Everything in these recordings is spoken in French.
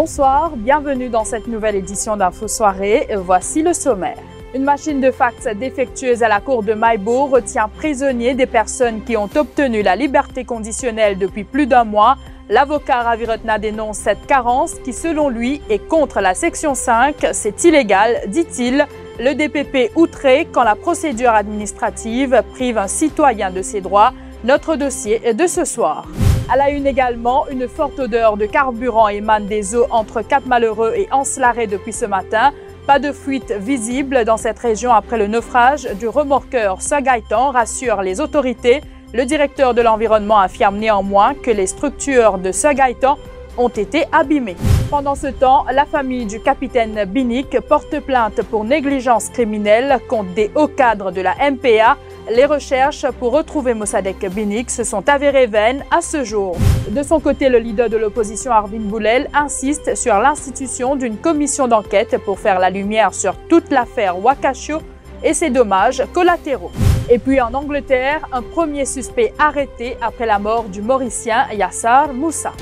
Bonsoir, bienvenue dans cette nouvelle édition d'Info Soirée. Voici le sommaire. Une machine de fax défectueuse à la cour de Maïbourg retient prisonniers des personnes qui ont obtenu la liberté conditionnelle depuis plus d'un mois. L'avocat Ravi Ratna dénonce cette carence qui, selon lui, est contre la section 5. C'est illégal, dit-il. Le DPP outré quand la procédure administrative prive un citoyen de ses droits. Notre dossier est de ce soir. À la une également, une forte odeur de carburant émane des eaux entre Cap-Malheureux et Anse-Larrey depuis ce matin. Pas de fuite visible dans cette région après le naufrage du remorqueur Sir-Gaëtan, rassurent les autorités. Le directeur de l'environnement affirme néanmoins que les structures de Sir-Gaëtan ont été abîmées. Pendant ce temps, la famille du capitaine Binic porte plainte pour négligence criminelle contre des hauts cadres de la MPA. Les recherches pour retrouver Mossadegh Binic se sont avérées vaines à ce jour. De son côté, le leader de l'opposition Arvin Boulel insiste sur l'institution d'une commission d'enquête pour faire la lumière sur toute l'affaire Wakashio et ses dommages collatéraux. Et puis en Angleterre, un premier suspect arrêté après la mort du Mauricien Yassar Moussa.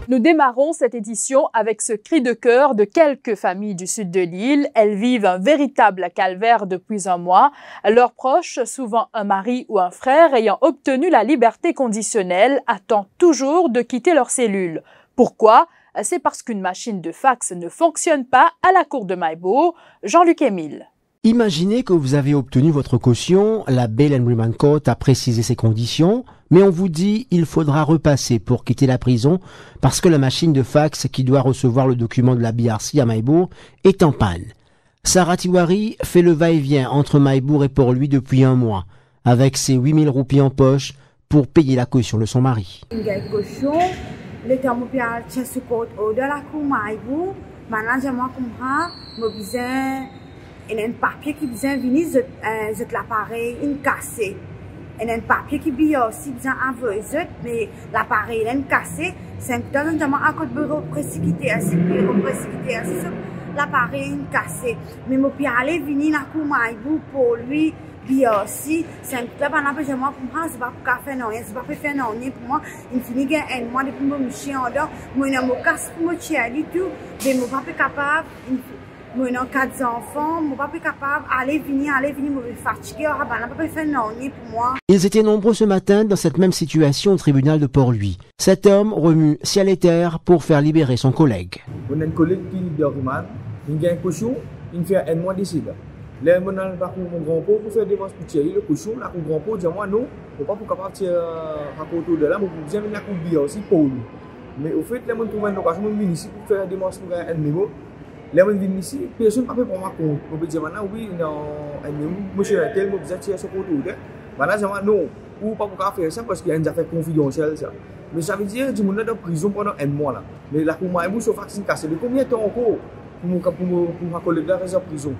Nous démarrons cette édition avec ce cri de cœur de quelques familles du sud de l'île. Elles vivent un véritable calvaire depuis un mois. Leurs proches, souvent un mari ou un frère ayant obtenu la liberté conditionnelle, attendent toujours de quitter leur cellule. Pourquoi? C'est parce qu'une machine de fax ne fonctionne pas à la cour de Maïbourg. Jean-Luc Émile. Imaginez que vous avez obtenu votre caution, la Bail and Remand Court a précisé ses conditions, mais on vous dit il faudra repasser pour quitter la prison parce que la machine de fax qui doit recevoir le document de la BRC à Maïbourg est en panne. Sarah Tiwari fait le va-et-vient entre Maïbourg et Port-Louis depuis un mois, avec ses 8000 roupies en poche pour payer la caution de son mari. Il y a un papier qui vient venir de l'appareil, une cassée. Il y a un papier qui vient aussi bien envoyer, mais l'appareil est cassé. C'est un peu à cause de bureau précipité, l'appareil est cassé. Mais mon père allait venir à Koumaïbou pour lui, bien aussi. C'est un peu pendant que je m'en comprends, c'est pas pour faire non, c'est pas pour faire non, pour moi. Il finit un mois depuis mon chien en dehors. Moi, je me casse pour mon chien du tout. Mais mon papa est capable. Moi, j'ai 4 enfants, mon papa est capable d'aller venir, me fatiguer, pour moi. Ils étaient nombreux ce matin dans cette même situation au tribunal de Port-Louis. Cet homme remue ciel et terre pour faire libérer son collègue. On a un collègue qui libère il a un cochon, il fait un mois d'ici. Là, on a mon grand-père pour faire des dépenses pour tirer le cochon, là, mon grand-père dit moi non, je ne peux pas capable de tirer à côté de là, mais je vais venir la aussi pour lui. Mais au fait, là, on trouve une occasion, on vient ici pour faire des dépenses pour un numéro. Là, on vient ici, personne ne peut pas prendre compte. On peut dire maintenant, oui, monsieur tel, je vais tirer ce côté. Maintenant, je dis non, ou pas pour faire ça parce qu'il y a une affaire confidentielle. Mais ça veut dire que je suis en prison pendant un mois. Là. Mais la Koumaïbou se fait casser. Mais combien de temps encore pour ma collègue là rester en prison?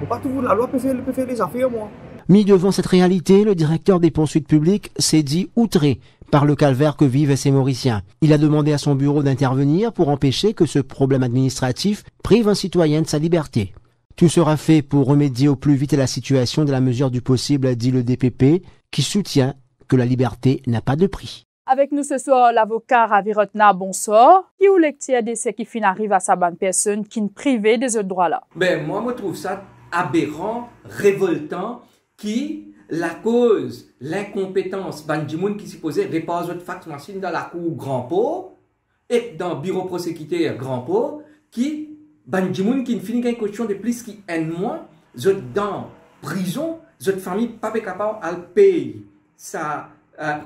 Pas tout la loi peut faire des affaires, moi. Mis devant cette réalité, le directeur des poursuites publiques s'est dit outré par le calvaire que vivent ces Mauriciens. Il a demandé à son bureau d'intervenir pour empêcher que ce problème administratif prive un citoyen de sa liberté. Tout sera fait pour remédier au plus vite à la situation de la mesure du possible, dit le DPP, qui soutient que la liberté n'a pas de prix. Avec nous ce soir, l'avocat Ravi Ratna, bonsoir. Qui ou lecture de ce qui fin arrive à sa bonne personne qui ne privait des autres droits-là? Moi, je trouve ça aberrant, révoltant, qui la cause, l'incompétence, Bandimoun qui supposait réparer votre fax machine dans la cour Grand Port et dans le bureau prosécuteur Grand Port, qui, Bandimoun qui ne finit qu'une caution de plus qu'un mois, vous dans prison, votre famille pas capable de payer sa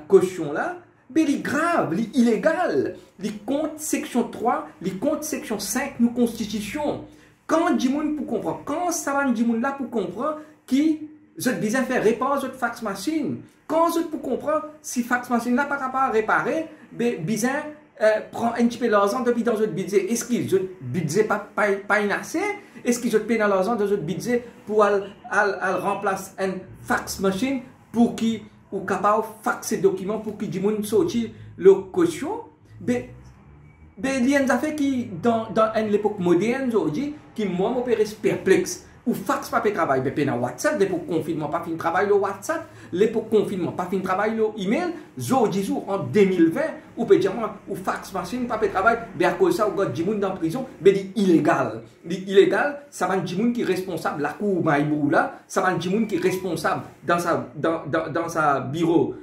caution là, mais il est grave, il est illégal, il compte section 3, il compte section 5 de la Constitution. Quand Dimoun pour comprendre, quand ça va Dimoun là pour comprendre qui vous êtes besoin de faire réparer votre fax machine. Quand vous êtes pour comprendre si fax machine là pas capable de réparer, besoin prend un petit peu d'argent depuis dans votre budget. Est-ce que votre budget pas assez? Est-ce que votre paye dans l'argent dans votre budget pour remplacer une fax machine pour qui ou capable de faxer documents pour que Dimoun sorti le caution? Il y a des affaires qui dans l'époque moderne aujourd'hui qui moi m'opère perplexe. ou fax pas fait travail, mais dans WhatsApp, les pour confinement pas fin travail le WhatsApp, les pour confinement pas fin travail le email, jour en 2020, ou peut dire ou fax machine pas fait travail, mais à cause de ça, ou des gens dans la prison, mais c'est illégal. Illégal, ça va des gens qui est responsable, la cour Maïbou là, ça va des gens qui est responsable dans sa bureau,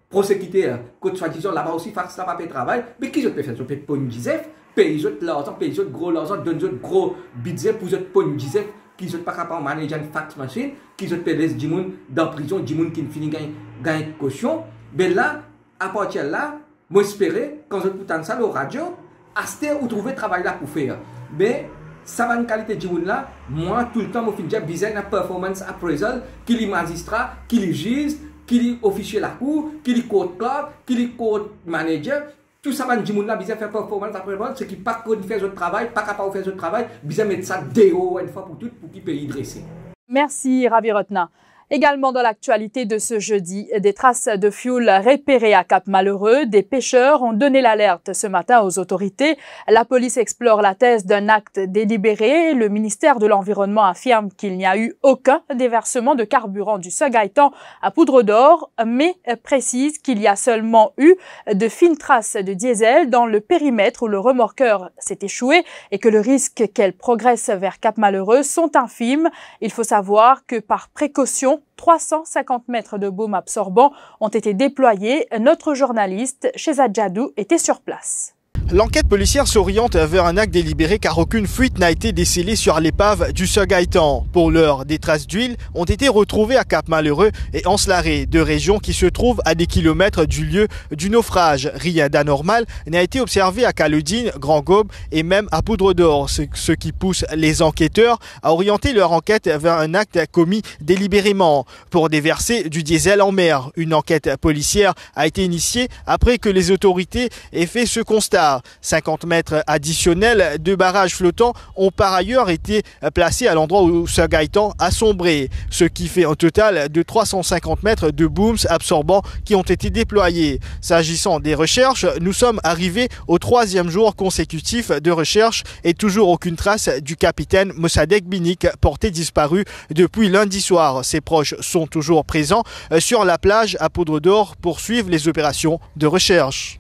prosécuteur, que soi-disant là-bas aussi fax ça pas fait travail, mais qui je peux faire? Je peux pas une dizaine. Pays autres l'argent, pays autres gros l'argent, donne autres gros budget pour autres pas une dizaine, qui sont pas capables de manager une fax machine, qui sont payés des gens dans prison, des gens qui finissent gagner caution. Mais là, à partir de là, moi j'espérais quand je écoute ça au radio, acheter ou trouver travail là pour faire. Mais ça va une qualité de gens là, moi tout le temps je finis besoin de performance appraisal, qui est magistrat, qui est juge, qui est officier la cour, qui est code clerk, qui est code manager. Tout ça, les gens qui faire performance après le c'est qui ne pas faire votre travail, pas capable de faire votre travail, besoin mettre ça dehors une fois pour toutes pour qu'ils puissent y dresser. Merci Ravi Rotna. Également dans l'actualité de ce jeudi, des traces de fioul repérées à Cap-Malheureux. Des pêcheurs ont donné l'alerte ce matin aux autorités. La police explore la thèse d'un acte délibéré. Le ministère de l'Environnement affirme qu'il n'y a eu aucun déversement de carburant du Sagaïtan à Poudre d'Or, mais précise qu'il y a seulement eu de fines traces de diesel dans le périmètre où le remorqueur s'est échoué et que le risque qu'elle progresse vers Cap-Malheureux sont infimes. Il faut savoir que par précaution, 350 mètres de baume absorbant ont été déployés. Notre journaliste, Shehzad Jadou, était sur place. L'enquête policière s'oriente vers un acte délibéré car aucune fuite n'a été décelée sur l'épave du Sagaïtan. Pour l'heure, des traces d'huile ont été retrouvées à Cap-Malheureux et Anse-Larré, deux régions qui se trouvent à des kilomètres du lieu du naufrage. Rien d'anormal n'a été observé à Caledine, Grand-Gobe et même à Poudre d'Or, ce qui pousse les enquêteurs à orienter leur enquête vers un acte commis délibérément pour déverser du diesel en mer. Une enquête policière a été initiée après que les autorités aient fait ce constat. 50 mètres additionnels de barrages flottants ont par ailleurs été placés à l'endroit où Sagaïtan a sombré, ce qui fait un total de 350 mètres de booms absorbants qui ont été déployés. S'agissant des recherches, nous sommes arrivés au 3e jour consécutif de recherche et toujours aucune trace du capitaine Mossadegh Binik, porté disparu depuis lundi soir. Ses proches sont toujours présents sur la plage à Poudre d'Or pour suivre les opérations de recherche.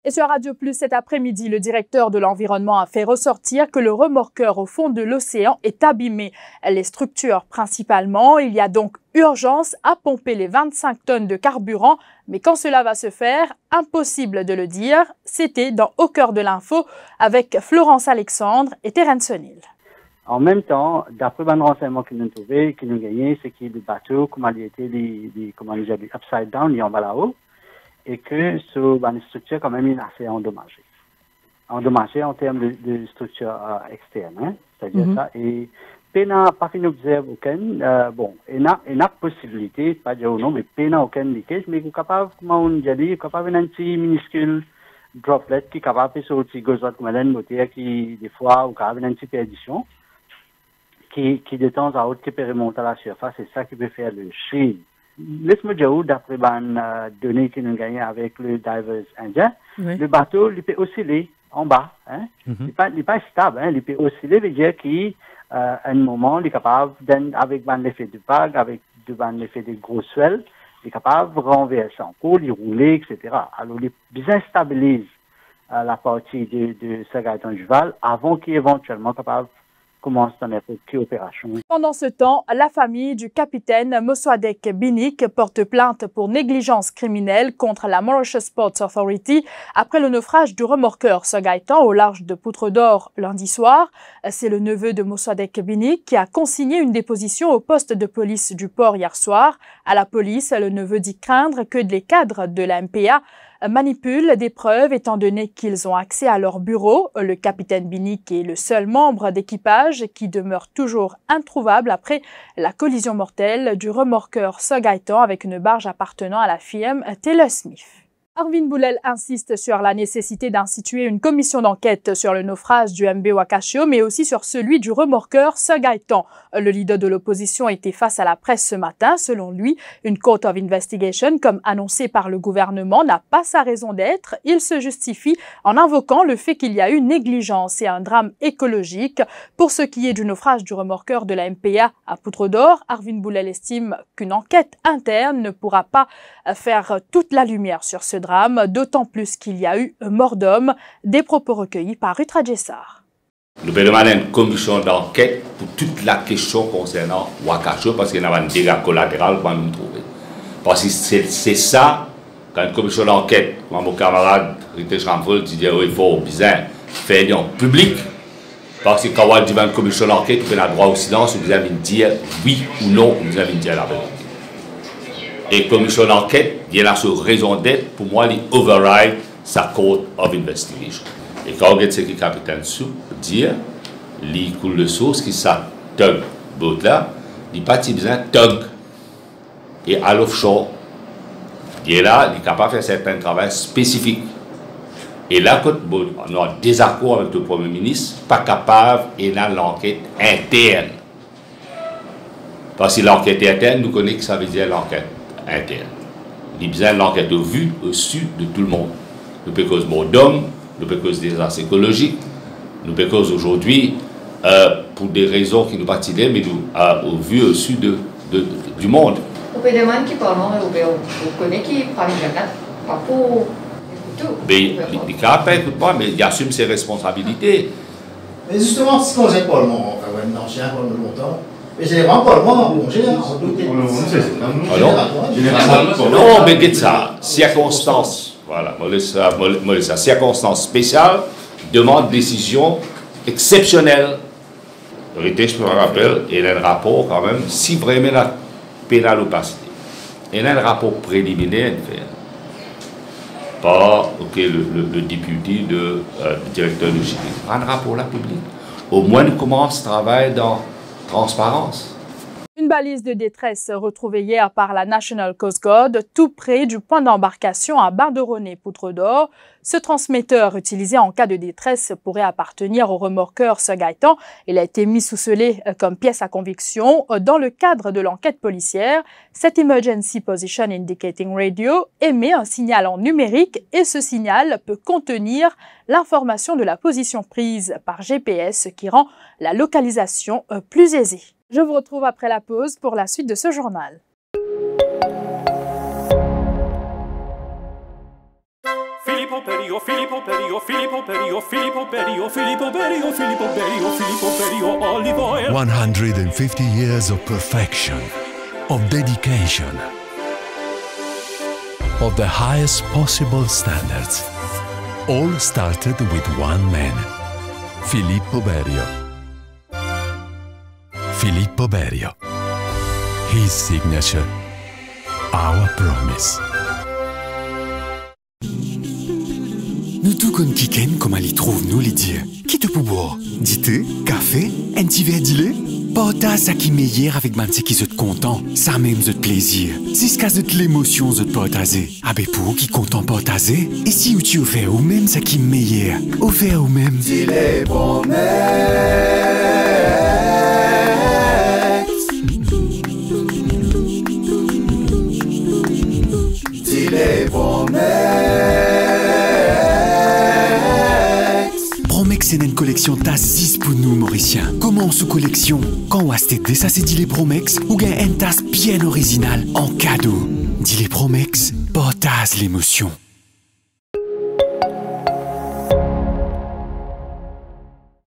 Et sur Radio Plus cet après-midi, le directeur de l'environnement a fait ressortir que le remorqueur au fond de l'océan est abîmé. Les structures principalement, il y a donc urgence à pomper les 25 tonnes de carburant. Mais quand cela va se faire, impossible de le dire. C'était dans Au cœur de l'info avec Florence Alexandre et Terence O'Neill. En même temps, d'après les renseignements que nous trouvés, que nous gagnons, c'est que le bateau, comment il était, comment il était upside down, il est en bas là-haut. Et que cette structure quand même est assez endommagée. Endommagée en termes de structure externe, hein, c'est-à-dire ça. Et pena pas fin observe aucun, bon, il y a possibilité, pas dire non, mais pena aucun leakage, mais capable, comment on dit, capable d'un petit minuscule droplet qui est capable de sortir gozot comme un moteur qui, des fois, ou capable d'une petite perdition, qui de temps à autre qui peut remonter à la surface, c'est ça qui peut faire le shield. Laisse-moi dire, d'après les données que nous gagnons avec le divers indien, oui. Le bateau il peut osciller en bas. Hein? Il n'est pas stable, hein? Il peut osciller, veut dire qu'à un moment, il est capable, avec l'effet de vague, avec l'effet de gros swell, il est capable de renverser en cours, il rouler, etc. Alors, il bien stabilise la partie de Sagaïtan Juval avant qu'il est éventuellement capable commence dans n'importe quelle opération. Pendant ce temps, la famille du capitaine Mossadegh Binik porte plainte pour négligence criminelle contre la Mauritius Ports Authority après le naufrage du remorqueur Sagaïtan au large de Poudre d'Or lundi soir. C'est le neveu de Mossadegh Binik qui a consigné une déposition au poste de police du port hier soir. À la police, le neveu dit craindre que les cadres de la MPA manipulent des preuves étant donné qu'ils ont accès à leur bureau. Le capitaine Binik est le seul membre d'équipage qui demeure toujours introuvable après la collision mortelle du remorqueur Sagaïtan avec une barge appartenant à la firme Taylor Smith. Arvin Boulel insiste sur la nécessité d'instituer une commission d'enquête sur le naufrage du MV Wakashio, mais aussi sur celui du remorqueur Sogaitan. Le leader de l'opposition était face à la presse ce matin. Selon lui, une Court of Investigation, comme annoncé par le gouvernement, n'a pas sa raison d'être. Il se justifie en invoquant le fait qu'il y a eu négligence et un drame écologique. Pour ce qui est du naufrage du remorqueur de la MPA à Poutre d'Or, Arvin Boulel estime qu'une enquête interne ne pourra pas faire toute la lumière sur ce drame, d'autant plus qu'il y a eu mort d'homme. Des propos recueillis par Ruth Radjessar. Nous pouvons demander une commission d'enquête pour toute la question concernant Wakashio parce qu'il y a un dégât collatéral pour nous trouver. Parce que c'est ça, quand une commission d'enquête, comme mon camarade Ritesh Ramphol dit il faut bien faire en public. Parce que quand on dit une commission d'enquête, on a droit au silence, on doit dire oui ou non, on doit dire la vérité. Et commission d'enquête, il y a la raison d'être, pour moi, il override sa Court of Investigation. Et quand on regarde ce que le capitaine Sou dit, il coule de source qui ça tug, l'autre là, il pas besoin tug. Et à l'offshore, il est là, il est capable de faire certains travaux spécifiques. Et là, quand on a un désaccord avec le Premier ministre, pas capable, et là, l'enquête interne. Parce que l'enquête interne, nous connaissons que ça veut dire l'enquête interne. Il y a besoin de l'enquête au vu, au su de tout le monde. Nous peut cause mort d'homme, nous peut cause des désastres écologiques, nous peut cause aujourd'hui, pour des raisons qui nous battent, mais nous, au vu, au su du monde. Vous pouvez demander qui parle, vous connaissez qui parle pas pour écouter. Mais les cas n'écoutent pas, mais il assume ses responsabilités. Mais justement, si on est Parlement, enfin, ouais, non, j'ai un Parlement longtemps. Mais généralement, Parlement, bon, non, mais dites ça, circonstance, voilà, ça, circonstance spéciale demande décision exceptionnelle. En réalité, je me rappelle, il y a un rapport quand même, si vraiment la pénale opacité, il y a un rapport préliminaire à faire. Pas le député le directeur de Chili. Un rapport là public. Au moins, nous commençons à travailler dans transparence. Une balise de détresse retrouvée hier par la National Coast Guard tout près du point d'embarcation à Bain-de-Rosnay, Poutre d'Or. Ce transmetteur utilisé en cas de détresse pourrait appartenir au remorqueur Sogaitan. Il a été mis sous scellé comme pièce à conviction dans le cadre de l'enquête policière. Cette Emergency Position Indicating Radio émet un signal en numérique et ce signal peut contenir l'information de la position prise par GPS, ce qui rend la localisation plus aisée. Je vous retrouve après la pause pour la suite de ce journal. Filippo Berio, Filippo Berio, Filippo Berio, Filippo Berio, Filippo Berio, Filippo Berio, Filippo Berio, olive oil. 150 years of perfection, of dedication, of the highest possible standards. All started with one man, Filippo Berio. Filippo Berio. His signature, our promise. Nous tout comme Kiken, comment les trouve nous les dire. Qui te peut boire? Du thé, café, un petit verre d'ilé? Pas ça qui meilleur avec man qui se content, ça même de plaisir. C'est ce cas de l'émotion de partager. Avec pour qui content partager. Et si tu offert ou même ça qui meilleur, offert ou même. Dis les promesses. Dis les promesses. Promex c'est une collection tas 6 pour nous Mauriciens. Comment sous collection? Quand on a acheté ça c'est dit les Promex ou gain un tas bien original en cadeau. Dit les Promex, partage l'émotion.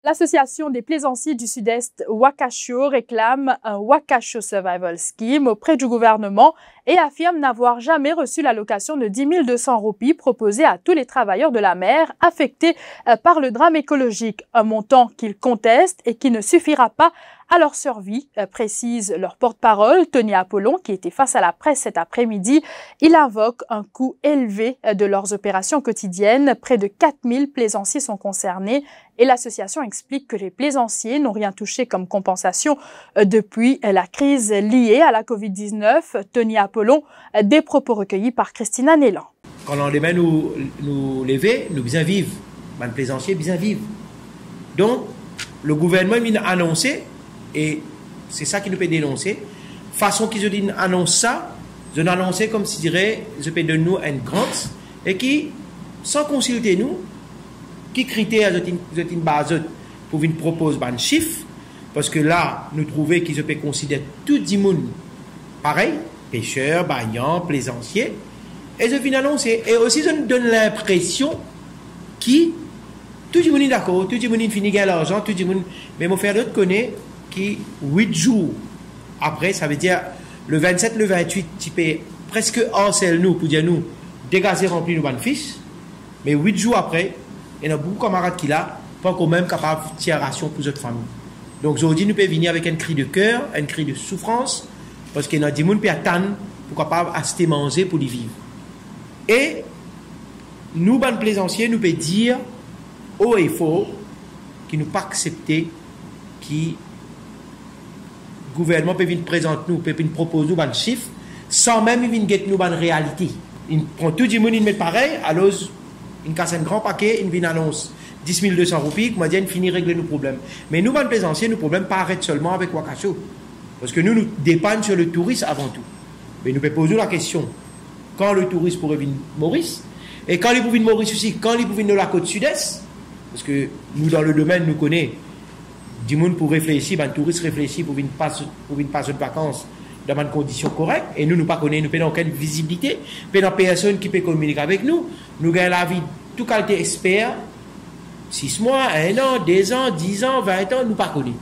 L'Association des plaisanciers du Sud-Est Wakashio réclame un Wakashio Survival Scheme auprès du gouvernement et affirme n'avoir jamais reçu l'allocation de 10 200 roupies proposée à tous les travailleurs de la mer affectés par le drame écologique. Un montant qu'ils contestent et qui ne suffira pas à leur survie, précise leur porte-parole, Tony Apollon, qui était face à la presse cet après-midi. Il invoque un coût élevé de leurs opérations quotidiennes. Près de 4000 plaisanciers sont concernés et l'association explique que les plaisanciers n'ont rien touché comme compensation depuis la crise liée à la COVID-19. Tony Apollon, des propos recueillis par Christina Nélan. quand le lendemain nous lever, nous bien vivre. Les plaisanciers bien vivre. Donc, le gouvernement a annoncé, et c'est ça qui nous peut dénoncer, façon qu'ils ont annoncé ça, ils ont annoncé comme si dirait, ils peut donner nous une grante, et qui, sans consulter nous, qui critères ils ont une base pour venir proposer un chiffre, parce que là, nous trouvons qu'ils peuvent considérer tout le monde pareil, pêcheurs, bagnants, plaisanciers, et ils viennent annoncer. Et aussi, ils nous donnent l'impression que tout le monde est d'accord, tout le monde finit gagner l'argent, tout le monde. Mais mon frère d'autres connaît qui 8 jours après, ça veut dire le 27, le 28, tu peux presque harceler nous pour dire nous, dégager, remplir nos bonnes fiches. Mais 8 jours après, il y a beaucoup de camarades qui là, pas quand même capables de tirer ration pour notre famille. Donc aujourd'hui, nous pouvons venir avec un cri de cœur, un cri de souffrance, parce qu'il y a des gens qui attendent pour capables de manger pour les vivre. Et nous, bonnes plaisanciers, nous pouvons dire haut et fort qui nous pas accepter, qui le gouvernement peut venir présenter nous, peut venir proposer nous un chiffre, sans même venir get nous une réalité. Il prend tout le monde, il met pareil, alors il casse un grand paquet, il vient annonce 10 200 roupies, il dit finit régler nos problèmes. Mais nous, bonnes plaisanciers, nos problèmes pas arrêtent seulement avec Wakasho. Parce que nous dépendons sur le tourisme avant tout. Mais nous pouvons poser la question, quand le touriste pourrait venir Maurice, et quand il pourrait venir Maurice aussi, quand il pourrait venir de la côte sud-est, parce que nous, dans le domaine, nous connaissons du monde pour réfléchir, un touriste réfléchit pour venir passer de vacances dans des conditions correctes, et nous pas connaissons, nous n'avons aucune visibilité, nous n'avons personne qui peut communiquer avec nous, nous gagnons la vie, toute qualité expert, 6 mois, 1 an, 2 ans, 10 ans, 20 ans, nous pas connaissons.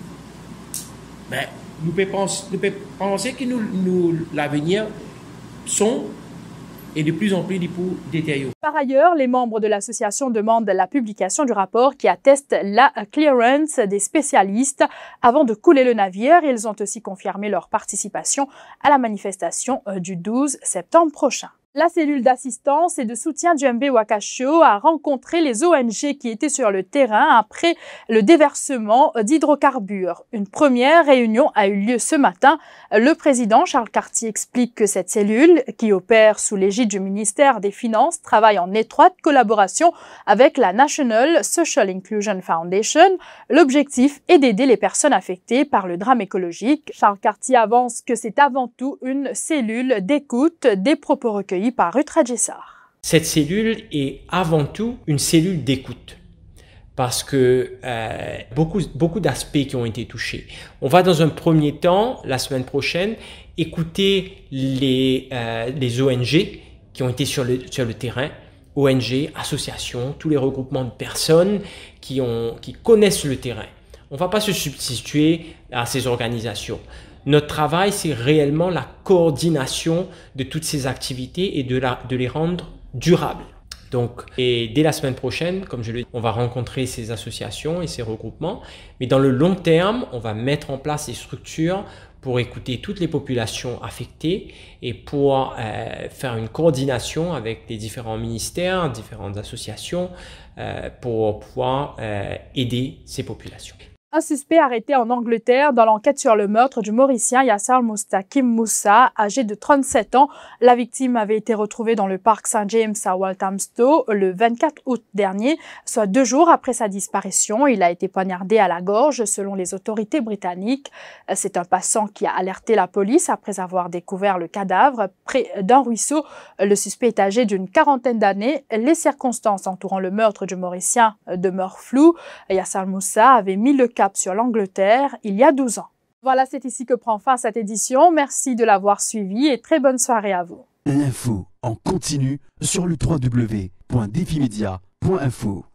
Mais nous pouvons penser que l'avenir sont et de plus en plus pour détériorer. Par ailleurs, les membres de l'association demandent la publication du rapport qui atteste la clearance des spécialistes avant de couler le navire. Ils ont aussi confirmé leur participation à la manifestation du 12 septembre prochain. La cellule d'assistance et de soutien du MB Wakasho a rencontré les ONG qui étaient sur le terrain après le déversement d'hydrocarbures. Une première réunion a eu lieu ce matin. Le président Charles Cartier explique que cette cellule, qui opère sous l'égide du ministère des Finances, travaille en étroite collaboration avec la National Social Inclusion Foundation. L'objectif est d'aider les personnes affectées par le drame écologique. Charles Cartier avance que c'est avant tout une cellule d'écoute des propos recueillis par Ruth Radjessar. Cette cellule est avant tout une cellule d'écoute parce que beaucoup d'aspects qui ont été touchés. On va dans un premier temps, la semaine prochaine, écouter les ONG qui ont été sur le terrain, ONG, associations, tous les regroupements de personnes qui connaissent le terrain. On ne va pas se substituer à ces organisations. Notre travail, c'est réellement la coordination de toutes ces activités et de les rendre durables. Donc, et dès la semaine prochaine, comme je le dis, on va rencontrer ces associations et ces regroupements. Mais dans le long terme, on va mettre en place des structures pour écouter toutes les populations affectées et pour faire une coordination avec les différents ministères, différentes associations pour pouvoir aider ces populations. Un suspect arrêté en Angleterre dans l'enquête sur le meurtre du Mauricien Yassar Moustakim Moussa, âgé de 37 ans. La victime avait été retrouvée dans le parc Saint-James à Walthamstow le 24 août dernier, soit 2 jours après sa disparition. Il a été poignardé à la gorge selon les autorités britanniques. C'est un passant qui a alerté la police après avoir découvert le cadavre près d'un ruisseau. Le suspect est âgé d'une 40aine d'années. Les circonstances entourant le meurtre du Mauricien demeurent floues. Yassar Moussa avait mis le cap sur l'Angleterre il y a 12 ans. Voilà, c'est ici que prend fin cette édition. Merci de l'avoir suivi et très bonne soirée à vous. L'info en continu sur le www.defimedia.info.